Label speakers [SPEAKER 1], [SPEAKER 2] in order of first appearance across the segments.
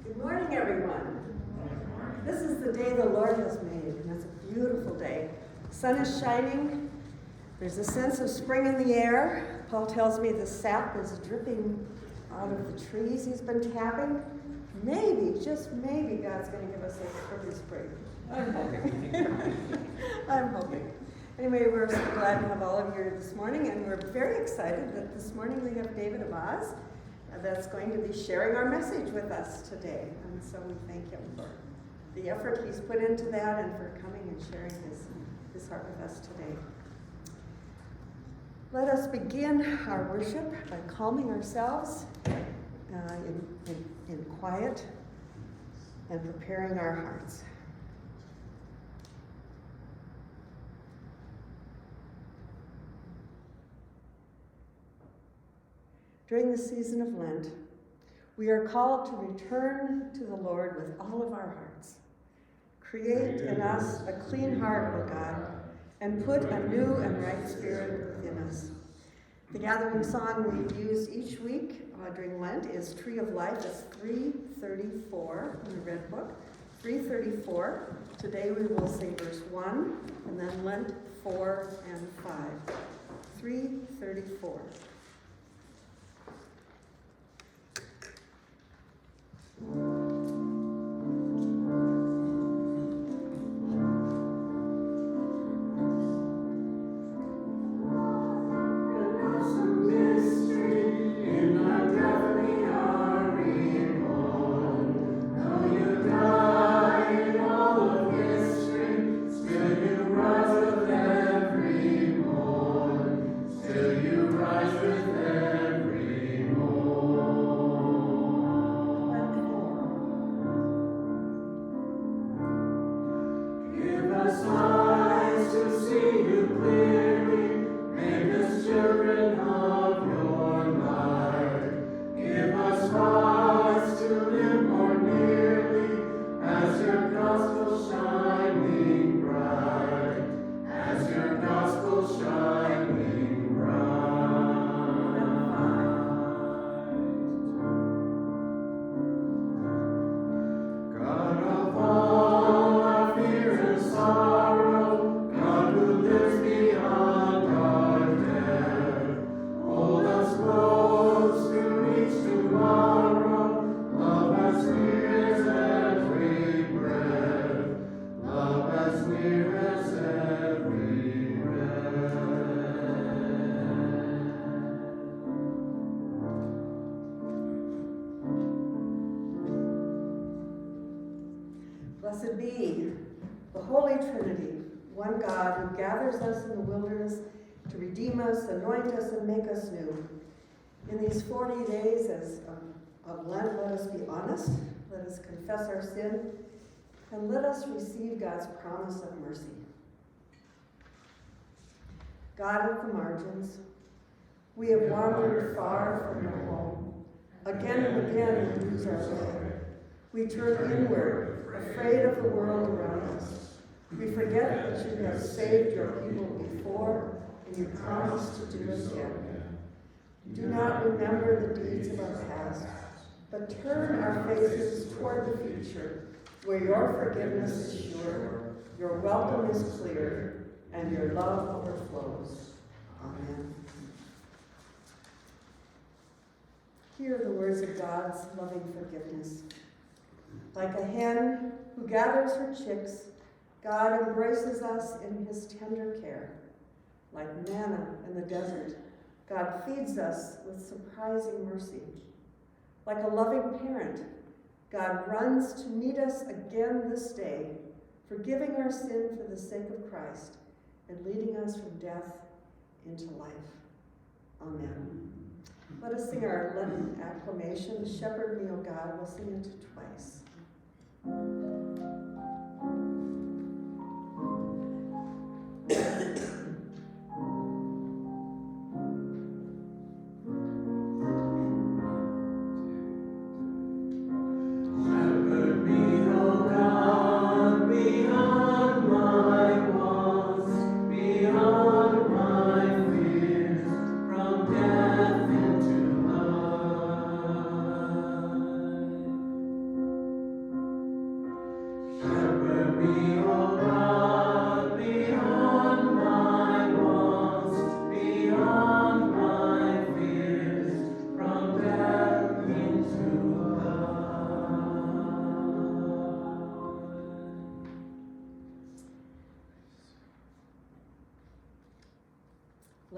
[SPEAKER 1] Good morning, everyone. This is the day the Lord has made, and it's a beautiful day. The sun is shining. There's a sense of spring in the air. Paul tells me the sap is dripping out of the trees he's been tapping. Maybe, just maybe, God's going to give us a early spring. I'm hoping. I'm hoping. Anyway, we're so glad to have all of you here this morning, and we're very excited that this morning we have David Abaz that's going to be sharing our message with us today. And so we thank him for the effort he's put into that and for coming and sharing his heart with us today. Let us begin our worship by calming ourselves in quiet and preparing our hearts. During the season of Lent, we are called to return to the Lord with all of our hearts. Create in us a clean heart, O God, and put a new and right spirit within us. The gathering song we use each week during Lent is Tree of Life. It's 334 in the Red Book. 334. Today we will sing verse 1, and then Lent 4 and 5. 334. Blessed be the Holy Trinity, one God who gathers us in the wilderness to redeem us, anoint us, and make us new. In these 40 days of Lent, let us be honest, let us confess our sin, and let us receive God's promise of mercy. God of the margins, we have wandered far from your home. Again and again we lose our way. We turn inward, afraid of the world around us. We forget that you have saved your people before, and you promise to do it again. Do not remember the deeds of our past, but turn our faces toward the future, where your forgiveness is sure, your welcome is clear, and your love overflows. Amen. Hear the words of God's loving forgiveness. Like a hen who gathers her chicks, God embraces us in his tender care. Like manna in the desert, God feeds us with surprising mercy. Like a loving parent, God runs to meet us again this day, forgiving our sin for the sake of Christ and leading us from death into life. Amen. Let us sing our Lenten acclamation, Shepherd Me, O God. We'll sing it twice.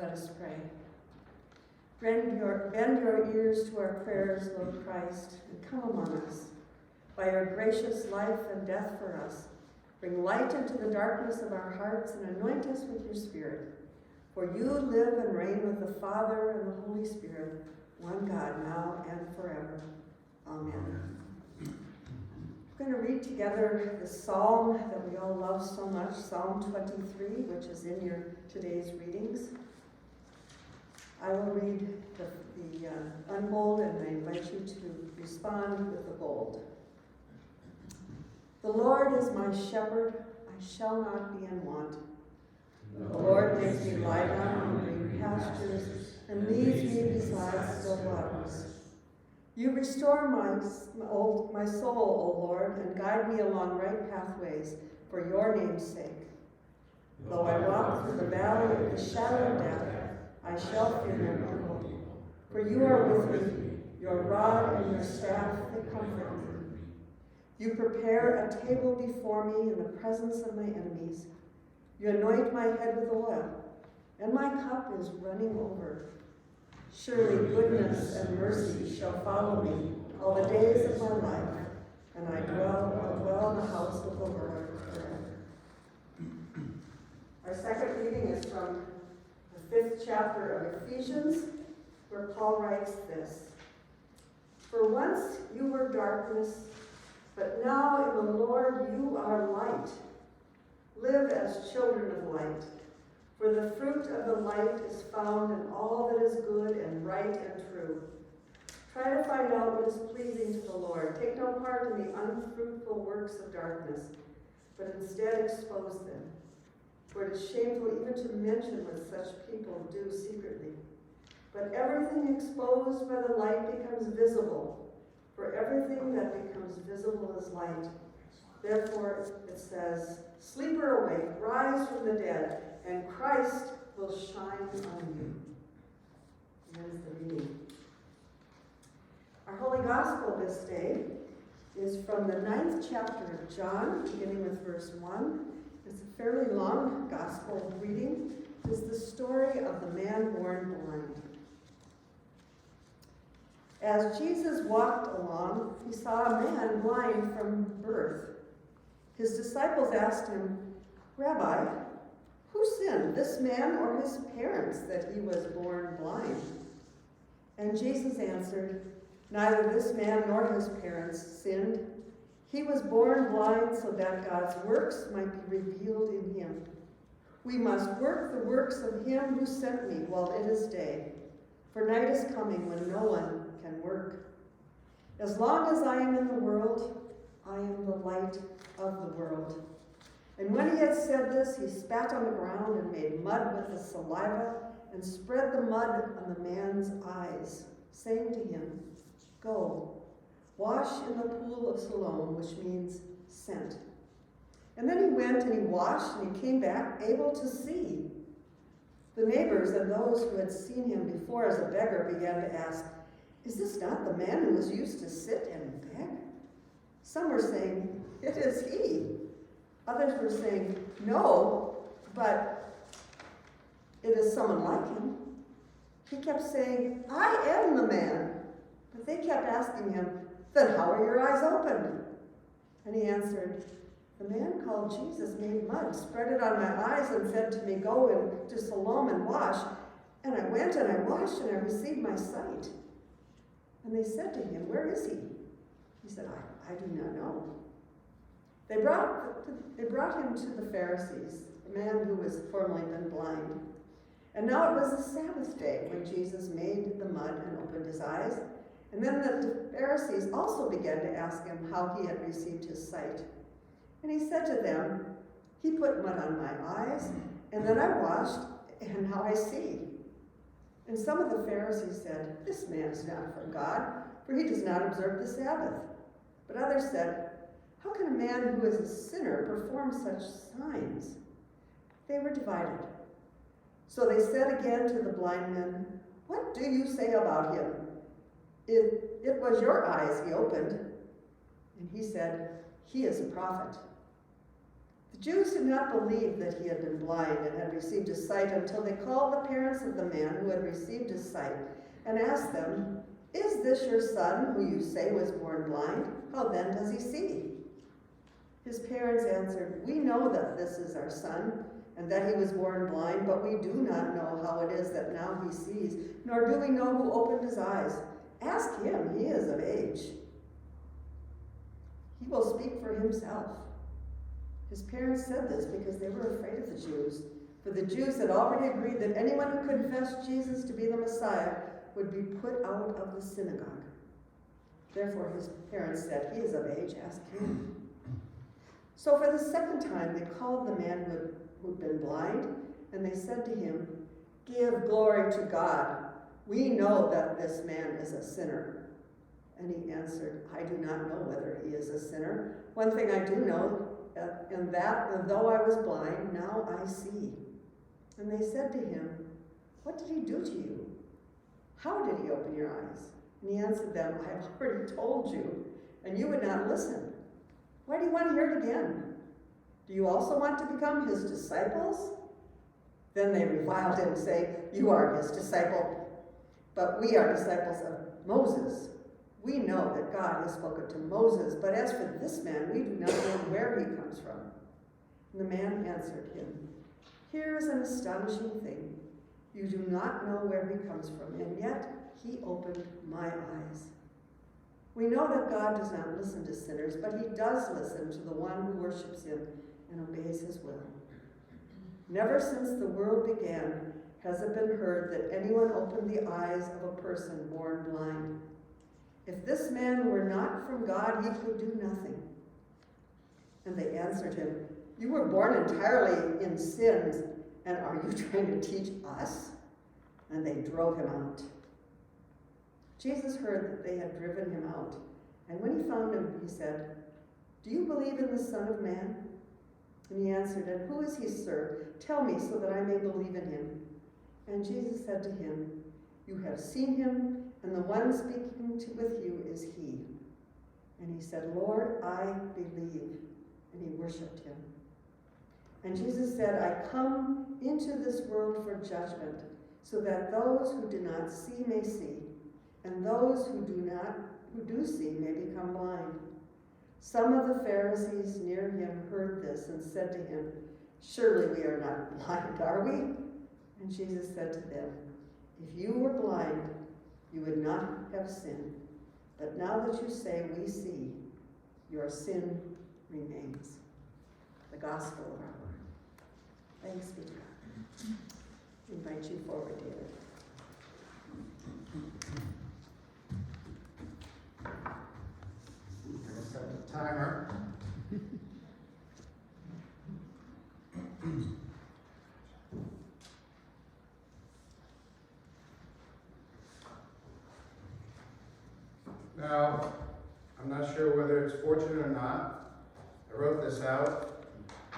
[SPEAKER 1] Let us pray. Bend your ears to our prayers, Lord Christ, and come among us. By your gracious life and death for us, bring light into the darkness of our hearts and anoint us with your Spirit. For you live and reign with the Father and the Holy Spirit, one God, now and forever. Amen. We're going to read together the psalm that we all love so much, Psalm 23, which is in your today's readings. I will read the unbold, and I invite you to respond with the bold. The Lord is my shepherd, I shall not be in want. The Lord makes me lie down on green pastures and leads me beside still waters. You restore my soul, O Lord, and guide me along right pathways for your name's sake. Though I walk through the valley of the shadow of death, I shall fear no evil. For you are with me, your rod and your staff, they comfort me. You prepare a table before me in the presence of my enemies. You anoint my head with oil, and my cup is running over. Surely goodness and mercy shall follow me all the days of my life, and I'll dwell in the house of the Lord forever. Our second reading is from the 5th chapter of Ephesians, where Paul writes this. For once you were darkness, but now in the Lord you are light. Live as children of light. For the fruit of the light is found in all that is good and right and true. Try to find out what is pleasing to the Lord. Take no part in the unfruitful works of darkness, but instead expose them. For it is shameful even to mention what such people do secretly. But everything exposed by the light becomes visible, for everything that becomes visible is light. Therefore it says, sleeper awake, rise from the dead, and Christ will shine on you. That is the reading. Our Holy Gospel this day is from the 9th chapter of John, beginning with verse 1. It's a fairly long Gospel reading. It's the story of the man born blind. As Jesus walked along, he saw a man blind from birth. His disciples asked him, Rabbi, who sinned, this man or his parents, that he was born blind? And Jesus answered, neither this man nor his parents sinned. He was born blind so that God's works might be revealed in him. We must work the works of him who sent me while it is day, for night is coming when no one can work. As long as I am in the world, I am the light of the world. And when he had said this, he spat on the ground and made mud with his saliva and spread the mud on the man's eyes, saying to him, go, wash in the pool of Siloam, which means sent. And then he went and he washed and he came back able to see. The neighbors and those who had seen him before as a beggar began to ask, is this not the man who was used to sit and beg? Some were saying, it is he. Others were saying, no, but it is someone like him. He kept saying, I am the man. But they kept asking him, then how are your eyes opened? And he answered, the man called Jesus made mud, spread it on my eyes, and said to me, go to Siloam and wash. And I went and I washed, and I received my sight. And they said to him, where is he? He said, I do not know. They brought him to the Pharisees, the man who was formerly been blind. And now it was the Sabbath day when Jesus made the mud and opened his eyes. And then the Pharisees also began to ask him how he had received his sight. And he said to them, he put mud on my eyes, and then I washed, and now I see. And some of the Pharisees said, this man is not from God, for he does not observe the Sabbath. But others said, how can a man who is a sinner perform such signs? They were divided. So they said again to the blind men, what do you say about him? It was your eyes he opened. And he said, he is a prophet. The Jews did not believe that he had been blind and had received his sight until they called the parents of the man who had received his sight and asked them, "Is this your son who you say was born blind? How then does he see?" His parents answered, "We know that this is our son and that he was born blind, but we do not know how it is that now he sees, nor do we know who opened his eyes. Ask him, he is of age. He will speak for himself." His parents said this because they were afraid of the Jews, for the Jews had already agreed that anyone who confessed Jesus to be the Messiah would be put out of the synagogue. Therefore his parents said, "He is of age, ask him." So for the second time they called the man who'd been blind, and they said to him, "Give glory to God. We know that this man is a sinner." And he answered, "I do not know whether he is a sinner. One thing I do know, and that though I was blind, now I see." And they said to him, "What did he do to you? How did he open your eyes?" And he answered them, "I have already told you, and you would not listen. Why do you want to hear it again? Do you also want to become his disciples?" Then they reviled him, saying, "You are his disciple, but we are disciples of Moses. We know that God has spoken to Moses, but as for this man, we do not know where he comes from." And the man answered him, "Here is an astonishing thing. You do not know where he comes from, and yet he opened my eyes. We know that God does not listen to sinners, but he does listen to the one who worships him and obeys his will. Never since the world began has it been heard that anyone opened the eyes of a person born blind. If this man were not from God, he could do nothing." And they answered him, "You were born entirely in sins, and are you trying to teach us?" And they drove him out. Jesus heard that they had driven him out, and when he found him, he said, "Do you believe in the Son of Man?" And he answered, "And who is he, sir? Tell me so that I may believe in him." And Jesus said to him, "You have seen him, and the one speaking with you is he." And he said, "Lord, I believe." And he worshipped him. And Jesus said, "I come into this world for judgment, so that those who do not see may see, and those who do see may become blind." Some of the Pharisees near him heard this and said to him, "Surely we are not blind, are we?" And Jesus said to them, "If you were blind, you would not have sinned. But now that you say we see, your sin remains." The gospel of our Lord. Thanks be to God. I invite you forward, David.
[SPEAKER 2] I'm going to set the timer. Now, I'm not sure whether it's fortunate or not. I wrote this out,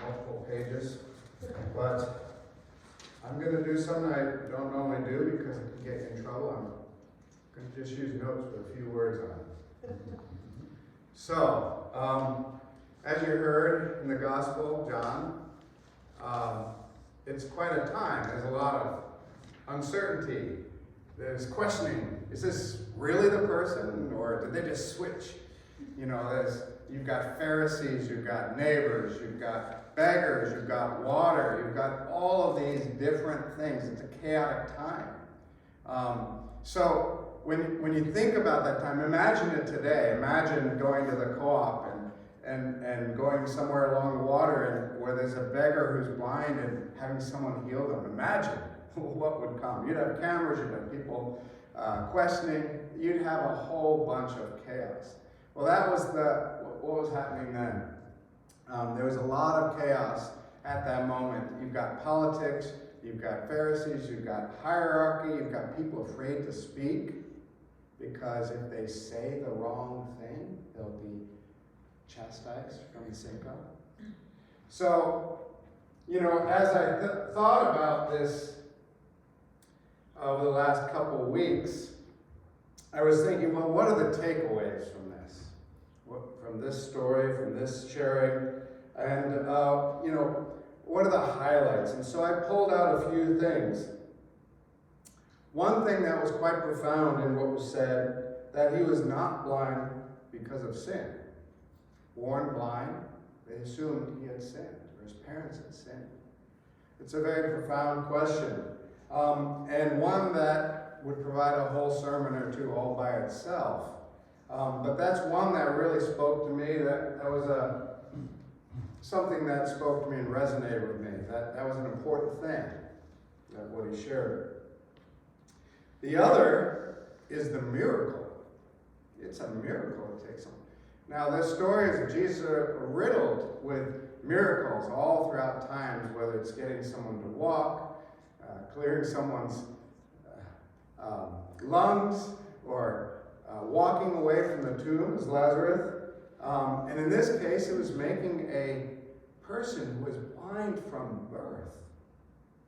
[SPEAKER 2] multiple pages, but I'm going to do something I don't normally do because it can get you in trouble. I'm going to just use notes with a few words on it. So, as you heard in the Gospel, John, it's quite a time. There's a lot of uncertainty. There's questioning. Is this really the person, or did they just switch? You know, you've got Pharisees, you've got neighbors, you've got beggars, you've got water, you've got all of these different things. It's a chaotic time. So when you think about that time, imagine it today. Imagine going to the co-op and going somewhere along the water and where there's a beggar who's blind and having someone heal them. Imagine what would come. You'd have cameras, you'd have people questioning, you'd have a whole bunch of chaos. Well, that was what was happening then. There was a lot of chaos at that moment. You've got politics, you've got Pharisees, you've got hierarchy, you've got people afraid to speak because if they say the wrong thing, they'll be chastised from the synagogue. So, you know, as I thought about this over the last couple of weeks, I was thinking, well, what are the takeaways from this? From this story, from this sharing? And, what are the highlights? And so I pulled out a few things. One thing that was quite profound in what was said, that he was not blind because of sin. Born blind, they assumed he had sinned, or his parents had sinned. It's a very profound question, and one that would provide a whole sermon or two all by itself. But that's one that really spoke to me. That was something that spoke to me and resonated with me. That was an important thing, that what he shared. The other is the miracle. It's a miracle it takes on. Now, the stories of Jesus are riddled with miracles all throughout times, whether it's getting someone to walk, clearing someone's lungs, or walking away from the tomb as Lazarus. And in this case, it was making a person who was blind from birth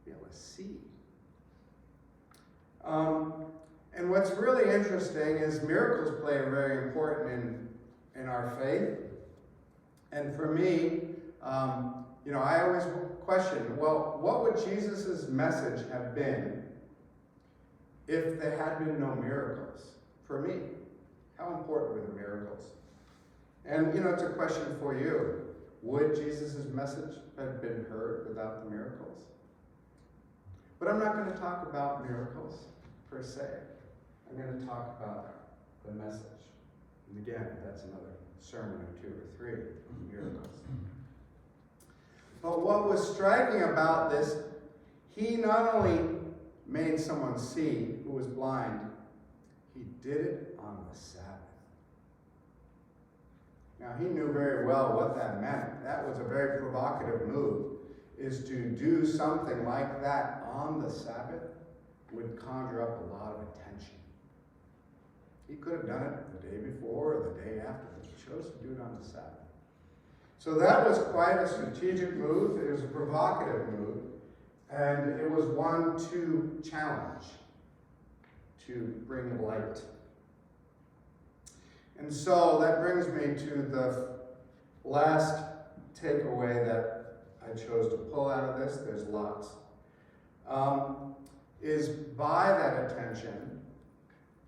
[SPEAKER 2] be able to see. And what's really interesting is miracles play a very important in our faith. And for me, I always question, well, what would Jesus' message have been if there had been no miracles? For me, how important were the miracles? And, it's a question for you. Would Jesus' message have been heard without the miracles? But I'm not going to talk about miracles per se. I'm going to talk about the message. And again, that's another sermon or two or three, miracles. But what was striking about this, he not only made someone see who was blind, he did it on the Sabbath. Now, he knew very well what that meant. That was a very provocative move, is to do something like that on the Sabbath would conjure up a lot of attention. He could have done it the day before or the day after, but he chose to do it on the Sabbath. So that was quite a strategic move. It was a provocative move, and it was one to challenge, to bring light. And so that brings me to the last takeaway that I chose to pull out of this. There's lots. Is by that attention,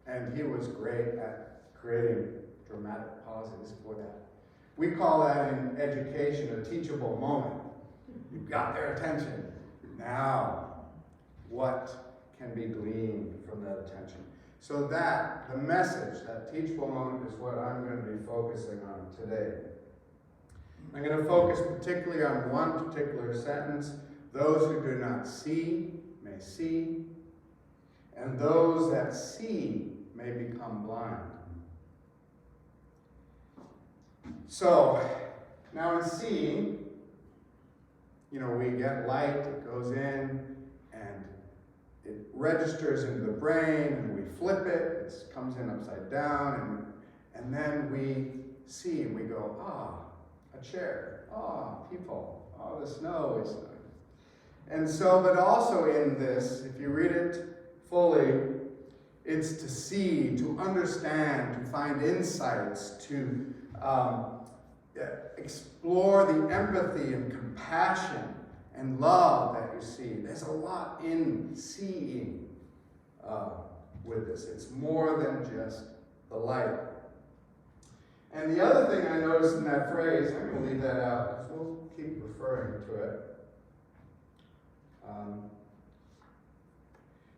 [SPEAKER 2] and he was great at creating dramatic pauses for that. We call that in education a teachable moment. You've got their attention. Now, what can be gleaned from that attention? So that, the message, that teachable moment is what I'm going to be focusing on today. I'm going to focus particularly on one particular sentence. Those who do not see may see, and those that see may become blind. So, now in seeing, we get light, it goes in, and it registers into the brain, and we flip it, it comes in upside down, and then we see, and we go, a chair, people, the snow is snowing. And so, but also in this, if you read it fully, it's to see, to understand, to find insights, to explore the empathy and compassion and love that you see. There's a lot in seeing with this. It's more than just the light. And the other thing I noticed in that phrase, I'm going to leave that out because we'll keep referring to it.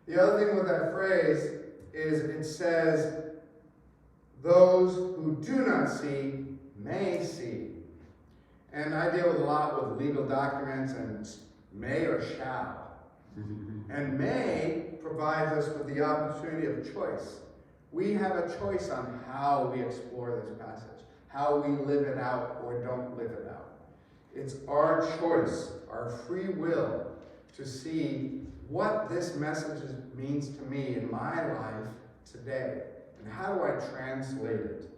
[SPEAKER 2] The other thing with that phrase is it says, those who do not see may see. And I deal with a lot with legal documents and may or shall. And may provides us with the opportunity of choice. We have a choice on how we explore this passage, how we live it out or don't live it out. It's our choice, our free will, to see what this message means to me in my life today, and how do I translate it.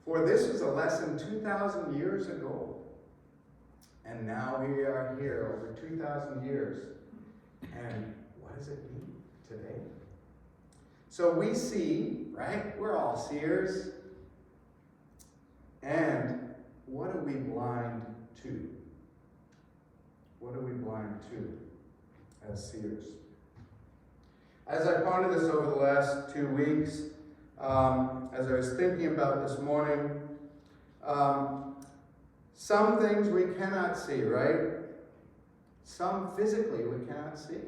[SPEAKER 2] For this was a lesson 2,000 years ago, and now we are here over 2,000 years, and what does it mean today? So we see, right? We're all seers. And what are we blind to? What are we blind to as seers? As I pondered this over the last 2 weeks, as I was thinking about this morning, some things we cannot see, right? Some physically we cannot see.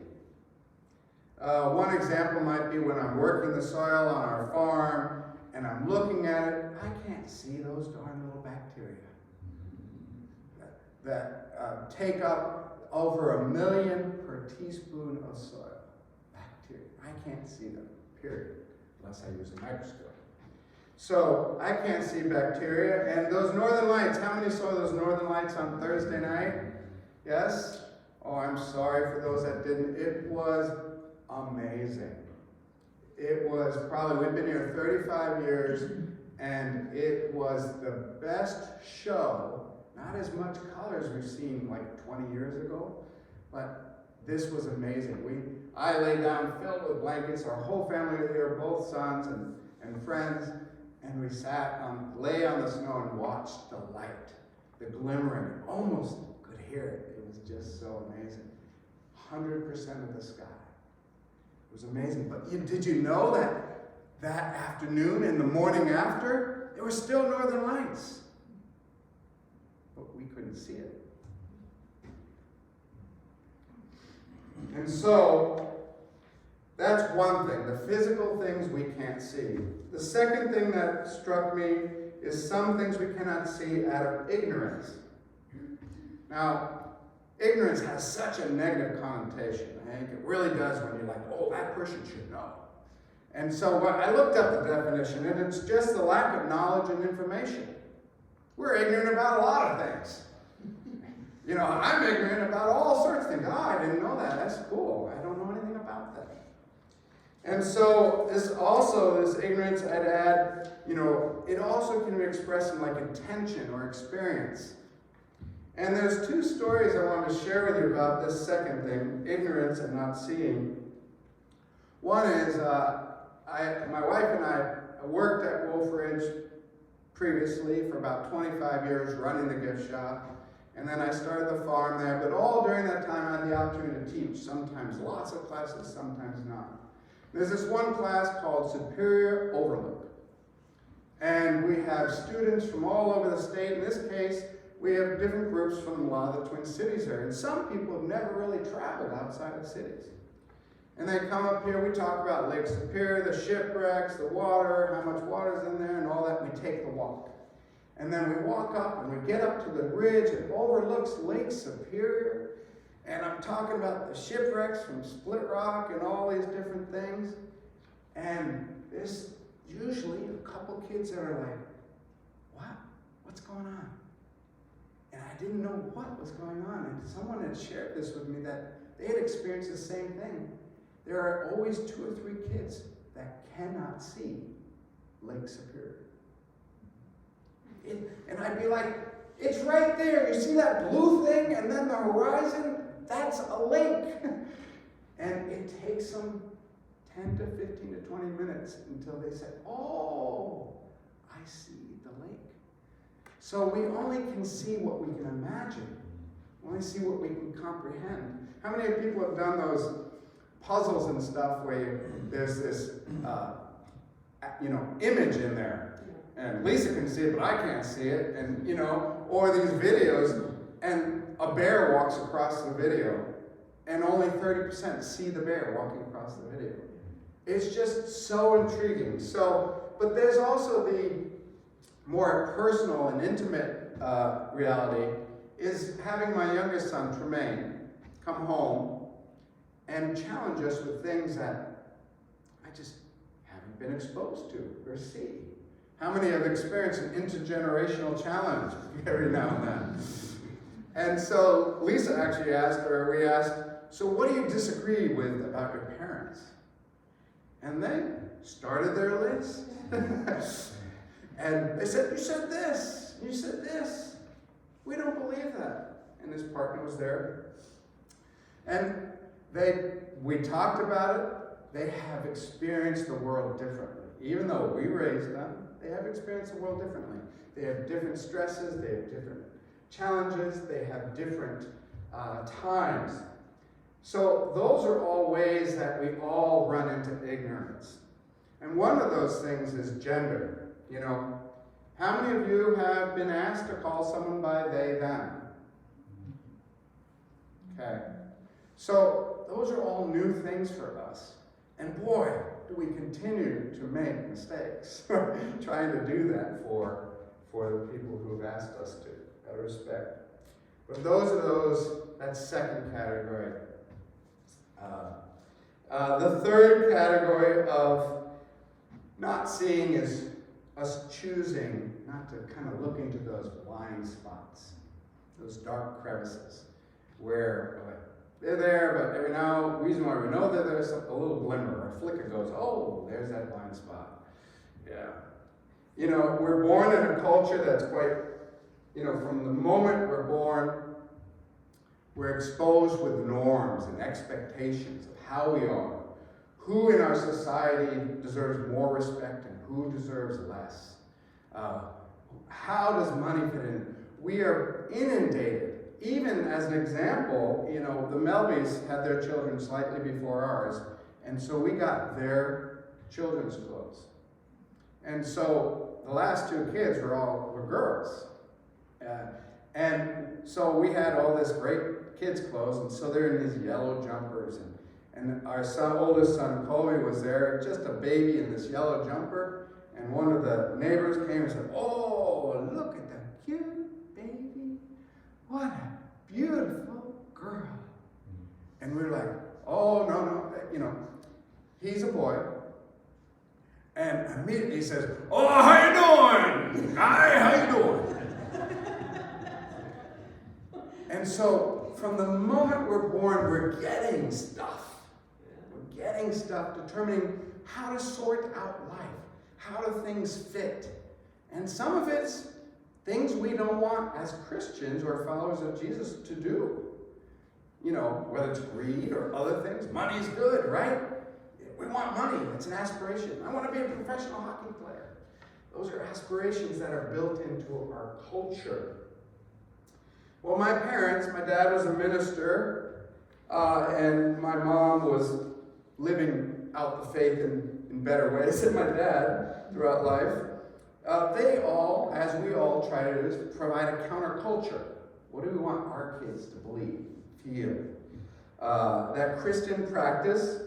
[SPEAKER 2] One example might be when I'm working the soil on our farm and I'm looking at it, I can't see those darn little bacteria that take up over 1 million per teaspoon of soil. Bacteria. I can't see them, period, unless I use a microscope. So I can't see bacteria. And those northern lights, how many saw those northern lights on Thursday night? Yes? Oh, I'm sorry for those that didn't. It was amazing. It was probably, we've been here 35 years, and it was the best show. Not as much color as we've seen like 20 years ago, but this was amazing. I lay down filled with blankets. Our whole family was here, both sons and friends, and we lay on the snow and watched the light, the glimmering. Almost could hear it. It was just so amazing. 100% of the sky. It was amazing. But did you know that afternoon and the morning after, there were still northern lights? But we couldn't see it. And so, that's one thing, the physical things we can't see. The second thing that struck me is some things we cannot see out of ignorance. Now, ignorance has such a negative connotation. I think it really does when you're like, oh, that person should know. And so I looked up the definition, and it's just the lack of knowledge and information. We're ignorant about a lot of things. You know, I'm ignorant about all sorts of things. Oh, I didn't know that. That's cool. I don't know anything about that. And so this ignorance, I'd add, it also can be expressed in like intention or experience. And there's 2 stories I wanted to share with you about this second thing, ignorance and not seeing. One is, my wife and I worked at Wolf Ridge previously for about 25 years running the gift shop. And then I started the farm there, but all during that time I had the opportunity to teach, sometimes lots of classes, sometimes not. There's this one class called Superior Overlook. And we have students from all over the state. In this case, we have different groups from a lot of the Twin Cities area. And some people have never really traveled outside of cities. And they come up here, we talk about Lake Superior, the shipwrecks, the water, how much water's in there, and all that. We take the walk. And then we walk up and we get up to the ridge. It overlooks Lake Superior. And I'm talking about the shipwrecks from Split Rock and all these different things. And there's usually a couple kids that are like, what? What's going on? And I didn't know what was going on. And someone had shared this with me that they had experienced the same thing. There are always 2 or 3 kids that cannot see Lake Superior. And I'd be like, it's right there. You see that blue thing and then the horizon? That's a lake. And it takes them 10 to 15 to 20 minutes until they say, oh, I see the lake. So we only can see what we can imagine. We only see what we can comprehend. How many people have done those puzzles and stuff where there's this, image in there? And Lisa can see it, but I can't see it. And, or these videos, and a bear walks across the video, and only 30% see the bear walking across the video. It's just so intriguing. But there's also the more personal and intimate reality is having my youngest son, Tremaine, come home and challenge us with things that I just haven't been exposed to or see. How many have experienced an intergenerational challenge every now and then? And so Lisa actually we asked, so what do you disagree with about your parents? And they started their list. And they said, you said this, you said this. We don't believe that. And his partner was there. And we talked about it. They have experienced the world differently. Even though we raised them, they have experienced the world differently. They have different stresses, they have different challenges, they have different times. So those are all ways that we all run into ignorance. And one of those things is gender. You know, how many of you have been asked to call someone by they, them? Okay. So those are all new things for us. And boy, do we continue to make mistakes trying to do that for the people who've asked us to, out of respect. But that second category. The third category of not seeing is us choosing not to kind of look into those blind spots, those dark crevices, where they're there, but every now, reason why we know that there's a little glimmer, a flicker goes, oh, there's that blind spot. Yeah. You know, we're born in a culture that's quite, you know, from the moment we're born, we're exposed with norms and expectations of how we are, who in our society deserves more respect and who deserves less. How does money fit in? We are inundated. Even as an example, you know, the Melbys had their children slightly before ours, and so we got their children's clothes. And so the last two kids were girls. And so we had all this great kids' clothes, and so they're in these yellow jumpers. And our oldest son, Colby, was there, just a baby in this yellow jumper. And one of the neighbors came and said, oh, look at that cute baby. What a beautiful girl. And we were like, oh, no, you know, he's a boy. And immediately he says, oh, how you doing? Hi, how you doing? And so from the moment we're born, we're getting stuff. We're getting stuff, determining how to sort out life. How do things fit? And some of it's things we don't want as Christians or followers of Jesus to do. You know, whether it's greed or other things. Money's good, right? We want money. It's an aspiration. I want to be a professional hockey player. Those are aspirations that are built into our culture. Well, my parents, my dad was a minister, and my mom was living out the faith in better ways than my dad throughout life. They all, as we all try to do, is provide a counterculture. What do we want our kids to believe, feel? That Christian practice.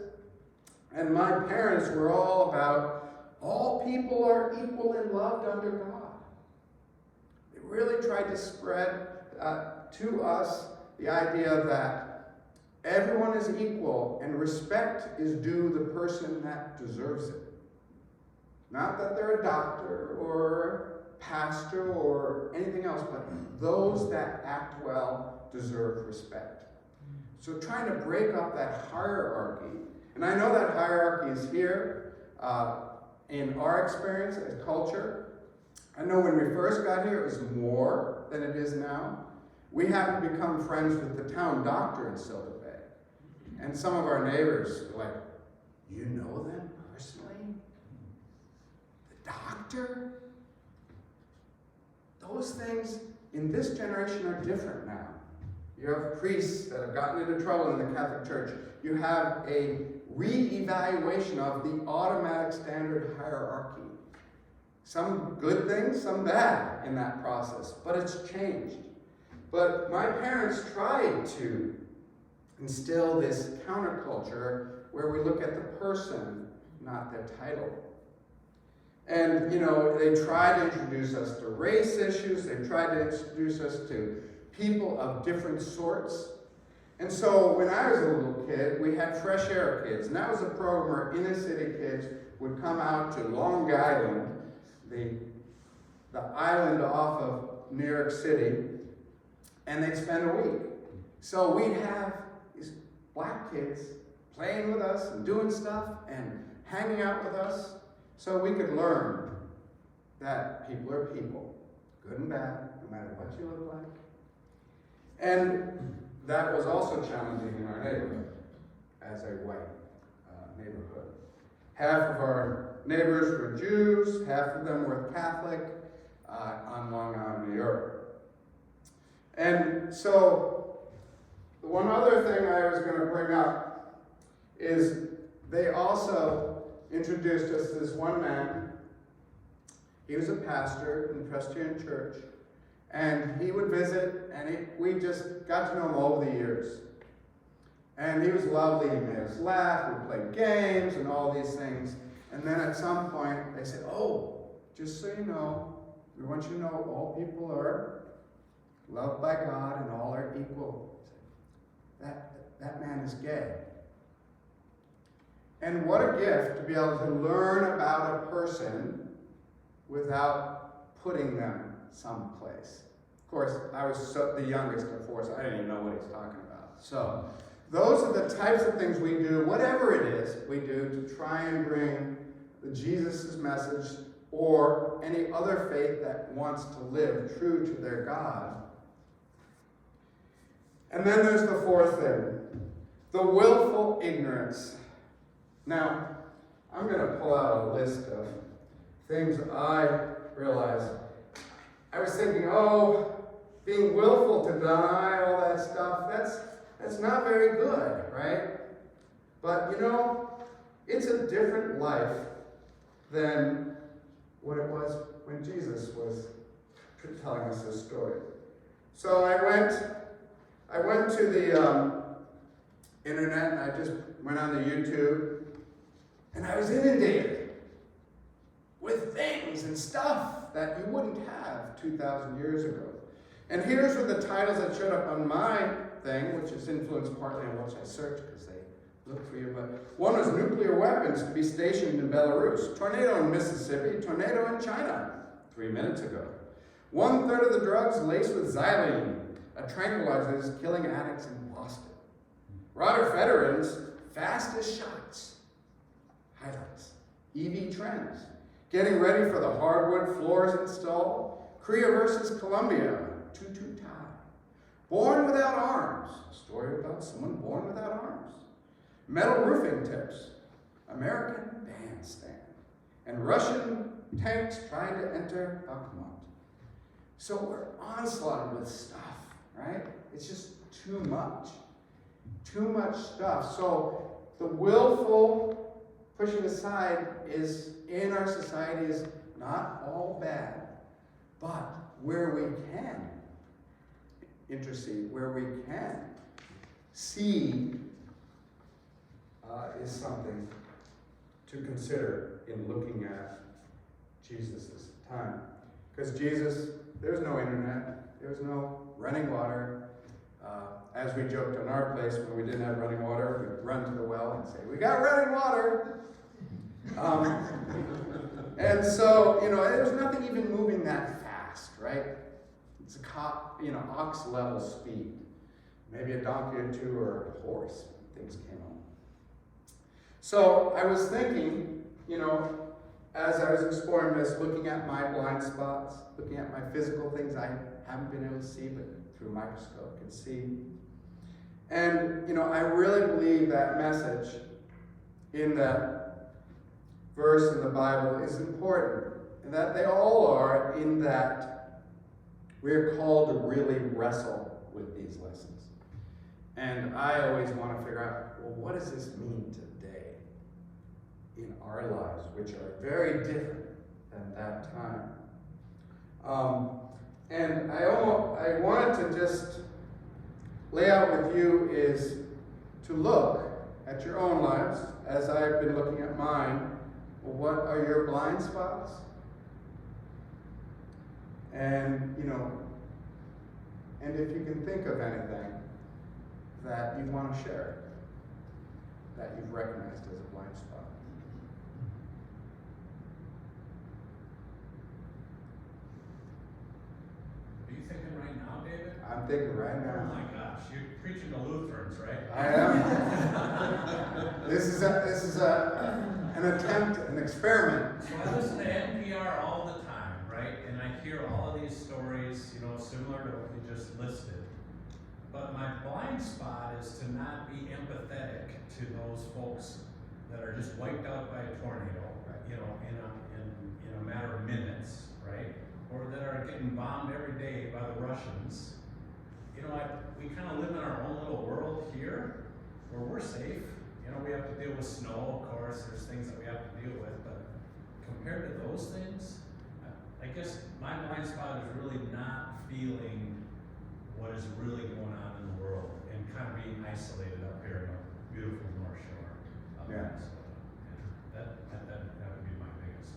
[SPEAKER 2] And my parents were all about all people are equal and loved under God. They really tried to spread to us the idea that everyone is equal and respect is due the person that deserves it. Not that they're a doctor or pastor or anything else, but those that act well deserve respect. So trying to break up that hierarchy, and I know that hierarchy is here in our experience as culture. I know when we first got here, it was more than it is now. We haven't become friends with the town doctor in Silver Bay. And some of our neighbors were like, you know them personally? The doctor? Those things in this generation are different now. You have priests that have gotten into trouble in the Catholic Church. You have a re-evaluation of the automatic standard hierarchy. Some good things, some bad in that process, but it's changed. But my parents tried to instill this counterculture where we look at the person, not their title. And, you know, they tried to introduce us to race issues. They tried to introduce us to people of different sorts. And so when I was a little kid, we had Fresh Air Kids. And that was a program where inner city kids would come out to Long Island, the island off of New York City, and they'd spend a week. So we'd have these black kids playing with us and doing stuff and hanging out with us so we could learn that people are people, good and bad, no matter what you look like. And that was also challenging in our neighborhood as a white neighborhood. Half of our neighbors were Jews, half of them were Catholic on Long Island, New York. And so The one other thing I was going to bring up is they also introduced us to this one man. He was a pastor in the Presbyterian Church, and he would visit, and we just got to know him over the years. And he was lovely. He made us laugh. We played games and all these things. And then at some point, they said, "Oh, just so you know, we want you to know all people are loved by God and all are equal." That man is gay. And what a gift to be able to learn about a person without putting them someplace. Of course, I was the youngest of four, so I didn't even know what he's talking about. So those are the types of things we do, whatever it is we do, to try and bring Jesus' message or any other faith that wants to live true to their God. And then there's the fourth thing, the willful ignorance. Now, I'm going to pull out a list of things I realized. I was thinking, being willful to deny all that stuff, that's not very good, right? But it's a different life than what it was when Jesus was telling us this story. So I went to the internet, and I just went on the YouTube, and I was inundated with things and stuff that you wouldn't have 2,000 years ago. And here's what the titles that showed up on my thing, which is influenced partly on what I searched because they look for you. But one was nuclear weapons to be stationed in Belarus, tornado in Mississippi, tornado in China 3 minutes ago. 1/3 of the drugs laced with xylene, a tranquilizer is killing addicts in Boston. Roger Federer's fastest shots. Highlights. EV trends. Getting ready for the hardwood floors install. Korea versus Colombia. 2-2 tie. Born without arms. A story about someone born without arms. Metal roofing tips. American bandstand. And Russian tanks trying to enter Bakhmut. So we're onslaughted with stuff, right? It's just too much. Too much stuff. So the willful pushing aside is in our society is not all bad, but where we can intercede, where we can see is something to consider in looking at Jesus' time. Because Jesus, there's no internet, there's no running water. As we joked on our place when we didn't have running water, we'd run to the well and say, "We got running water!" And so, there was nothing even moving that fast, right? It's ox level speed. Maybe a donkey or two or a horse when things came on. So I was thinking, as I was exploring this, looking at my blind spots, looking at my physical things I haven't been able to see, but through a microscope could see. And, I really believe that message in that verse in the Bible is important, and that they all are, in that we're called to really wrestle with these lessons. And I always want to figure out, well, what does this mean today in our lives, which are very different than that time? And I wanted to just lay out with you is to look at your own lives, as I've been looking at mine. Well, what are your blind spots? And, and if you can think of anything that you want to share, that you've recognized as a blind spot.
[SPEAKER 3] Are you thinking right now, David?
[SPEAKER 2] I'm thinking right
[SPEAKER 3] Oh
[SPEAKER 2] now.
[SPEAKER 3] my gosh, you're preaching to Lutherans, right?
[SPEAKER 2] I am. This is an attempt, an experiment.
[SPEAKER 3] So I listen to NPR all the time, right? And I hear all of these stories, similar to what you just listed. But my blind spot is to not be empathetic to those folks that are just wiped out by a tornado, in a matter of minutes, right? Or that are getting bombed every day by the Russians. we kind of live in our own little world here where we're safe. We have to deal with snow, of course, there's things that we have to deal with, but compared to those things, I guess my blind spot is really not feeling what is really going on in the world and kind of being isolated up here in our beautiful North Shore of
[SPEAKER 2] Yeah.
[SPEAKER 3] Minnesota. And that would be my biggest.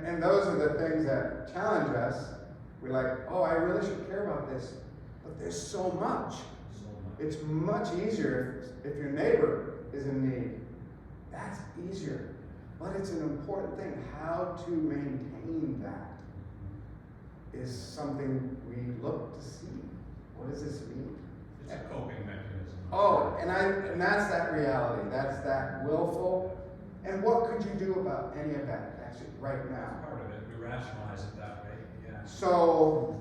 [SPEAKER 2] And those are the things that challenge us. We're like, oh, I really should care about this. But there's so much.
[SPEAKER 3] So much.
[SPEAKER 2] It's much easier if your neighbor is in need. That's easier. But it's an important thing. How to maintain that is something we look to see. What does this mean?
[SPEAKER 3] It's a coping mechanism.
[SPEAKER 2] Oh, and that's that reality. That's that willful. And what could you do about any of that actually right now?
[SPEAKER 3] Part of it, we rationalize it that way, yeah.
[SPEAKER 2] So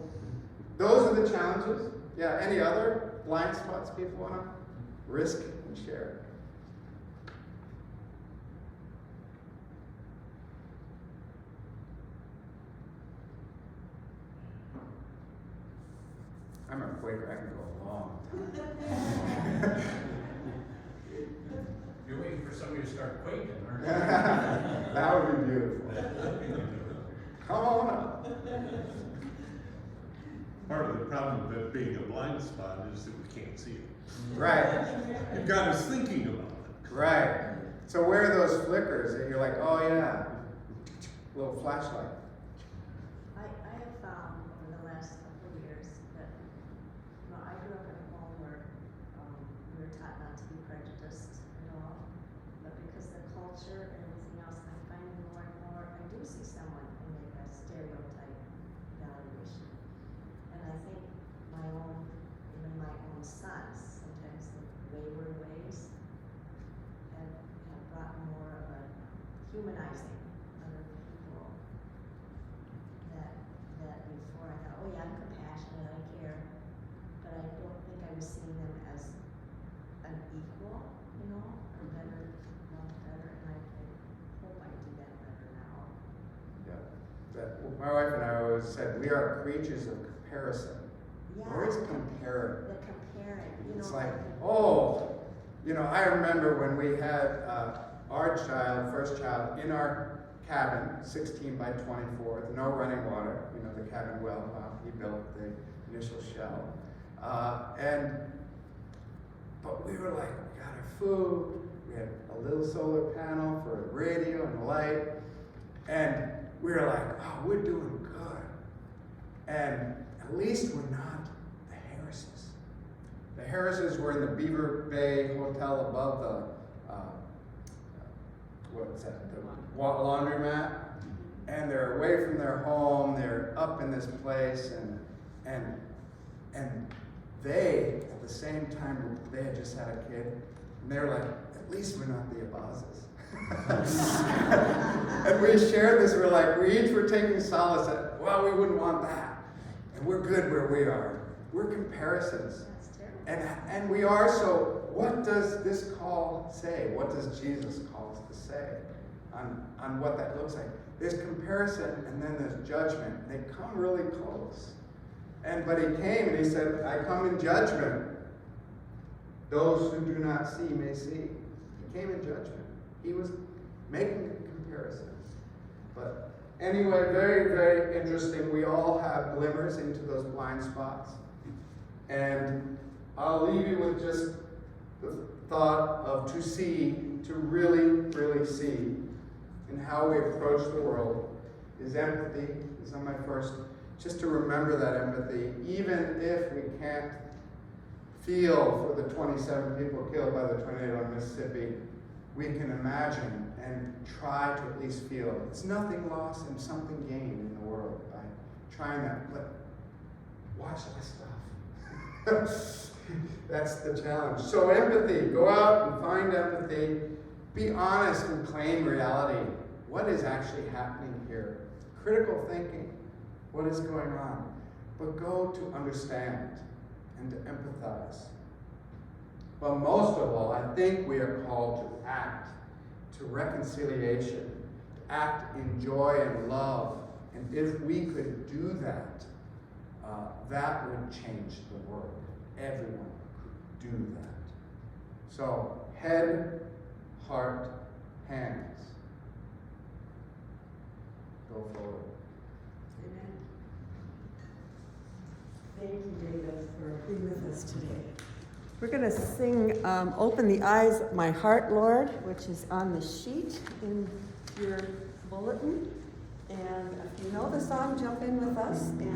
[SPEAKER 2] those are the challenges. Yeah, any other blind spots people want to risk and share? I'm a Quaker, I can go a long time.
[SPEAKER 3] You're waiting for somebody to start quaking, aren't you?
[SPEAKER 2] That would be beautiful.
[SPEAKER 3] That'd be beautiful.
[SPEAKER 2] Come on up.
[SPEAKER 4] Part of the problem with it being a blind spot is that we can't see it.
[SPEAKER 2] Right,
[SPEAKER 4] You've got us thinking about it.
[SPEAKER 2] right. So where are those flickers that you're like, oh yeah, little flashlight?
[SPEAKER 5] I have found over the last couple of years that, I grew up in a home where we were taught not to be prejudiced at all, but because the culture and everything else, I'm finding more and more, I do see someone and make a stereotype evaluation. And I think even my own sons, sometimes the wayward ways have brought more of a humanizing other people. That before I thought, oh yeah, I'm compassionate, I care, but I don't think I was seeing them as an equal, or better, and I hope I do that better now.
[SPEAKER 2] Yeah. My wife and I always said, we are creatures of comparison.
[SPEAKER 5] Yeah.
[SPEAKER 2] We're always comparing.
[SPEAKER 5] The comparing,
[SPEAKER 2] It's like, oh, I remember when we had our first child, in our cabin, 16 by 24, with no running water, the cabin well, he built the initial shell. But we were like, we got our food, we had a little solar panel for a radio and a light, and we were like, oh, we're doing good. And at least we're not the Harrises. The Harrises were in the Beaver Bay Hotel above the, the laundromat. And they're away from their home, they're up in this place, and they, at the same time, they had just had a kid, and they were like, at least we're not the Abazas. And we shared this, we each were taking solace at, well, we wouldn't want that. And we're good where we are. We're comparisons.
[SPEAKER 5] That's terrible.
[SPEAKER 2] And we are, so what does this call say? What does Jesus call us to say on what that looks like? There's comparison and then there's judgment. They come really close. But he came and he said, I come in judgment. Those who do not see may see. He came in judgment. He was making a comparison. But anyway, very, very interesting. We all have glimmers into those blind spots. And I'll leave you with just the thought of to see, to really, really see, in how we approach the world is empathy. Is on my first, just to remember that empathy, even if we can't feel for the 27 people killed by the tornado in Mississippi, we can imagine and try to at least feel. It's nothing lost and something gained in the world by trying that, but watch that stuff. That's the challenge. So empathy, go out and find empathy. Be honest and claim reality. What is actually happening here? Critical thinking. What is going on? But go to understand and to empathize. But most of all, I think we are called to act, to reconciliation, to act in joy and love. And if we could do that, that would change the world. Everyone could do that. So, head, heart, hands. Go forward.
[SPEAKER 1] Amen. Thank you, David, for being with us today. We're going to sing Open the Eyes of My Heart, Lord, which is on the sheet in your bulletin. And if you know the song, jump in with us. And